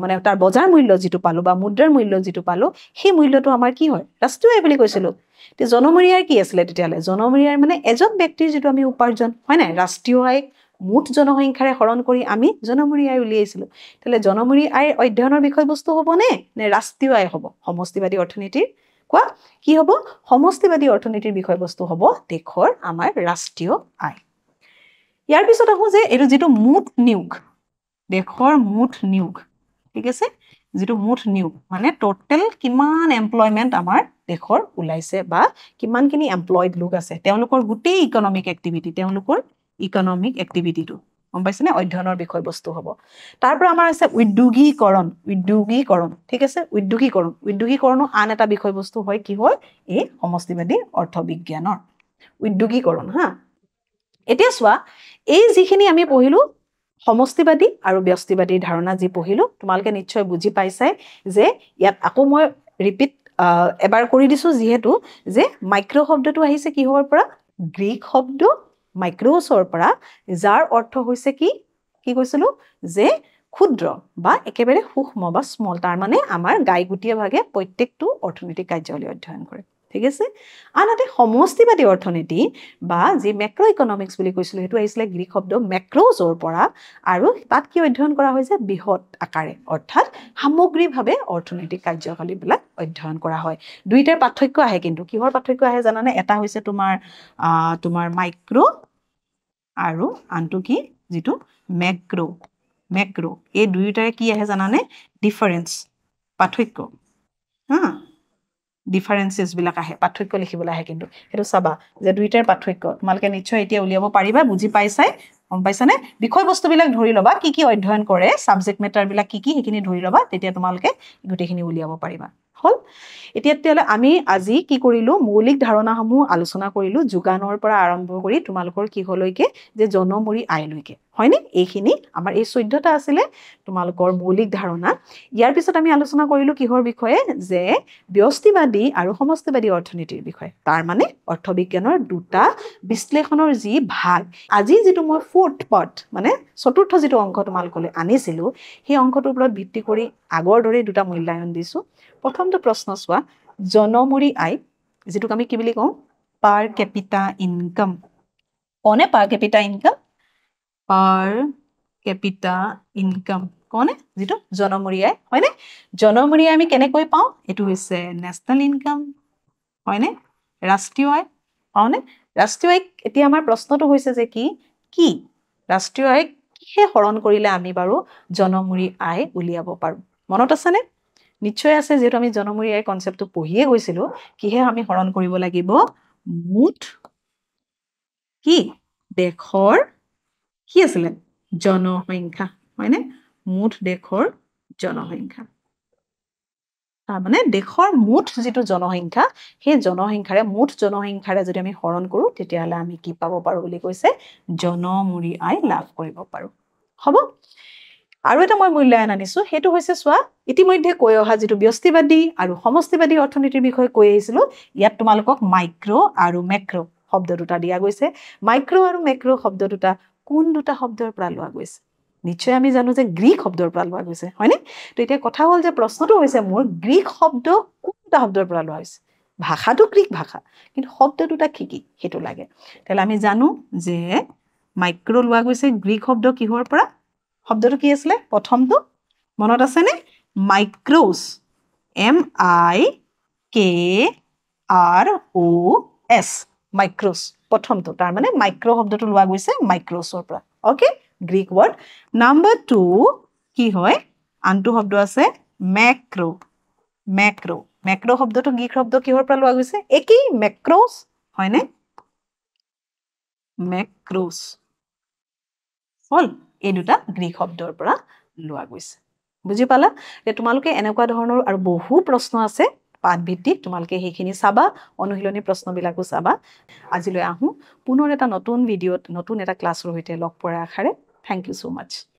মানে তাৰ বজাৰ মূল্য যেটো পালো বা মুদ্ৰাৰ মূল্য যেটো পালো সেই মূল্যটো আমাৰ কি হয় ৰাষ্ট্ৰীয় আয় বুলি কৈছিলো তে জনমূৰি আয় কি আছিল তেতিয়ালে জনমূৰি আয় মানে এজন ব্যক্তিৰ যেটো আমি উপাৰ্জন হয় না ৰাষ্ট্ৰীয় আয় মুঠ জনসংখ্যাৰে হৰণ কৰি আমি জনমূৰি আয় উলিয়াইছিলো তেলে জনমূৰি আয় অধ্যয়নৰ বিষয়বস্তু হ'ব নে ৰাষ্ট্ৰীয় আয় হ'ব সমষ্টিবাদী অৰ্থনীতিৰ কোৱা কি হ'ব সমষ্টিবাদী অৰ্থনীতিৰ বিষয়বস্তু হ'ব দেশৰ আমাৰ ৰাষ্ট্ৰীয় আয় ইয়াৰ পিছত আহো যে এটো যেটো মুঠ নিয়োগ দেশৰ মুঠ নিয়োগ ঠিক আছে যেটো মুঠ নিয়োগ মানে টোটাল কিমান এমপ্লয়মেন্ট আমাৰ দেশৰ উলাইছে বা কিমানখিনি এমপ্লয়েড লোক আছে তেওঁলোকৰ গুটেই ইকোনমিক এক্টিভিটিটো গম পাইছেনে অধ্যয়নৰ বিষয়বস্তু হ'ব তাৰ পৰা আমাৰ আছে উদ্যোগীকৰণ ঠিক আছে উদ্যোগীকৰণ আন এটা বিষয়বস্তু হয় কি হয় এই সমষ্টিবাদী অৰ্থবিজ্ঞানৰ উদ্যোগীকৰণ হা এতিয়া চোৱা এই যিখিনি আমি পঢ়িলো সমষ্টিবাদী আৰু ব্যষ্টিবাদীৰ ধাৰণা যি পঢ়িলো তোমালকে নিশ্চয় বুজি পাইছাই যে ইয়াত আকৌ মই ৰিপিট এবাৰ কৰি দিছো যিহেতু যে মাইক্ৰ শব্দটো আহিছে কিহৰ পৰা গ্ৰীক শব্দ মাইক্ৰছৰ পৰা যাৰ অৰ্থ হৈছে কি কৈছিলো যে ক্ষুদ্ৰ বা একেবাৰে সূক্ষ্ম বা স্মল তাৰ মানে আমাৰ গাইগুটিয়া ভাগে প্ৰত্যেকটো অৰ্থনৈতিক কাৰ্যাৱলী অধ্যয়ন কৰে ঠিক আছে আনহাতে সমষ্টিবাদী অৰ্থনীতি বা যি মেক্ৰ ইকনমিক্স বুলি কৈছিল হেতু আহিছিল গ্ৰীক শব্দ মেক্ৰছৰ পৰা আৰু তাত কি অধ্যয়ন কৰা হৈছে বৃহৎ আকাৰে অৰ্থাৎ সামগ্ৰিকভাৱে অৰ্থনৈতিক কাৰ্যকলাপবিলাক অধ্যয়ন কৰা হয় দুইটাৰ পাৰ্থক্য আহে কিন্তু কিহৰ পাৰ্থক্য আহে জানানে এটা হৈছে তোমাৰ মাইক্ৰ আৰু আনটো কি যেটো মেক্ৰ এই দুইটাৰে কি আহে জানানে ডিফাৰেন্স পাৰ্থক্য হা ডিফাৰেন্সেস বিলাক আহে পাৰ্থক্য লিখিবলৈ আহে কিন্তু হেতু চাবা যে দুইটাৰ পাৰ্থক্য তোমালকে নিশ্চয় এতিয়া উলিয়াব পাৰিবা বুজি পাইছাই গম পাইছানে বিষয়বস্তু বিলাক ধৰি লবা কি অধ্যয়ন কৰে সাবজেক্ট মেটাৰ বিলাক কি হেখিনি ধৰি লবা তেতিয়া তোমালকে গুটেখিনি উলিয়াব পাৰিবা হল এতিয়ালে আমি আজি কি কৰিলো মৌলিক ধাৰণাসমূহ আলোচনা কৰিলো যোগানৰ পৰা আৰম্ভ কৰি তোমালোকৰ কি হলৈকে যে জনমূৰি আয়লৈকে হয়নে এইখিনি আমাৰ এই 14টা আছিল তোমালোকৰ মৌলিক ধাৰণা ইয়াৰ পিছত আমি আলোচনা কৰিলো কিহৰ বিষয়ে যে ব্যষ্টিবাদী আৰু সমষ্টিবাদী অৰ্থনীতিৰ বিষয়ে তাৰ মানে অৰ্থবিজ্ঞানৰ দুটা বিশ্লেষণৰ যি ভাগ আজি যেটো মই ফোৰ্থ পাৰ্ট মানে চতুৰ্থ যেটো অংক তোমালকলে আনিছিলো সেই অংকটোৰ ওপৰত ভিত্তি কৰি আগৰ দৰে দুটা মূল্যায়ন দিছো প্ৰথমটো প্ৰশ্ন চোৱা জনমূৰি আয় যেটো আমি কি বুলি কওঁ পাৰ ক্যাপিটা ইনকাম কোনে পাৰ ক্যাপিটা ইনকাম কোনে যেটো জনমূৰি আয় হয়নে জনমূৰি আয় আমি কেনেকৈ পাওঁ এটো হৈছে ন্যাশনাল ইনকাম হয়নে ৰাষ্ট্ৰীয় আয় হয়নে ৰাষ্ট্ৰীয় আয় এতিয়া আমাৰ প্ৰশ্নটো হৈছে যে কি ৰাষ্ট্ৰীয় আয় কিহে হৰণ কৰিলে আমি বাৰু জনমূৰি আয় উলিয়াব পাৰো মনত আছেনে নিশ্চয় আছে যেটো আমি জনমূৰি আয় কনসেপ্টটো পঢ়িয়ে গৈছিলো কিহে আমি হৰণ কৰিব লাগিব মুঠ কি দেশৰ কি আছিল জনসংখ্যা হয়নে মুঠ দেশৰ জনসংখ্যা তাৰ মানে দেশৰ মুঠ যেটো জনসংখ্যা সেই জনসংখ্যাৰে মুঠ জনসংখ্যাৰে যদি আমি হৰণ কৰো তেতিয়ালে আমি কি পাব পাৰো বুলি কৈছে জনমূৰি আয় লাভ কৰিব পাৰো হ'ব আৰু এটা মই মূল্যায়ন আনিছো হেতু হৈছে চোৱা ইতিমধ্যে কৈ অহা যেটো ব্যষ্টিবাদী আৰু সমষ্টিবাদী অৰ্থনীতিৰ বিষয়ে কৈ আহিছিলো ইয়াত তোমালোকক মাইক্ৰ আৰু মেক্ৰ শব্দ দুটা দিয়া গৈছে মাইক্ৰ আৰু মেক্ৰ শব্দ দুটা কোন দুটা শব্দৰ পৰা লোৱা গৈছে নিশ্চয় আমি জানো যে গ্ৰীক শব্দৰ পৰা লোৱা গৈছে হয়নে তো এতিয়া কথা হল যে প্ৰশ্নটো হৈছে মোৰ গ্ৰীক শব্দ কোনটা শব্দৰ পৰা লোৱা হৈছে ভাষাটো গ্ৰীক ভাষা কিন্তু শব্দ দুটা কি হেতু লাগে তেলে আমি জানো যে মাইক্ৰ লোৱা গৈছে গ্ৰীক শব্দ কিহৰ পৰা শব্দটো কি আছিল প্ৰথমটো মনত আছে নে মাইক্ৰছ MIKROS মাইক্ৰছ প্ৰথমটো তাৰ মানে মাইক্ৰ শব্দটো লোৱা গৈছে মাইক্ৰছৰ পৰা ওকে গ্ৰীক ওয়াৰ্ড নাম্বাৰ 2 কি হয় আনটো শব্দ আছে ম্যাক্ৰো মেক্ৰ শব্দটো গ্ৰীক শব্দ কিহৰ পৰা লোৱা গৈছে একেই মেক্ৰছ হয়নে মেক্ৰছ হল এই দুটা গ্ৰীক শব্দৰ পৰা লোৱা গৈছে বুজি পালা যে তোমালোকে এনেকুৱা ধৰণৰ আৰু বহু প্ৰশ্ন আছে পাঠভিত্তিক তোমালোকে সেইখিনি চাবা অনুশীলনী প্ৰশ্নবিলাকো চাবা আজিলৈ আহো পুনৰ এটা নতুন ভিডিঅ'ত নতুন এটা ক্লাছৰ সৈতে লগ পোৱাৰ আশাৰে থ্যাংক ইউ সো মাচ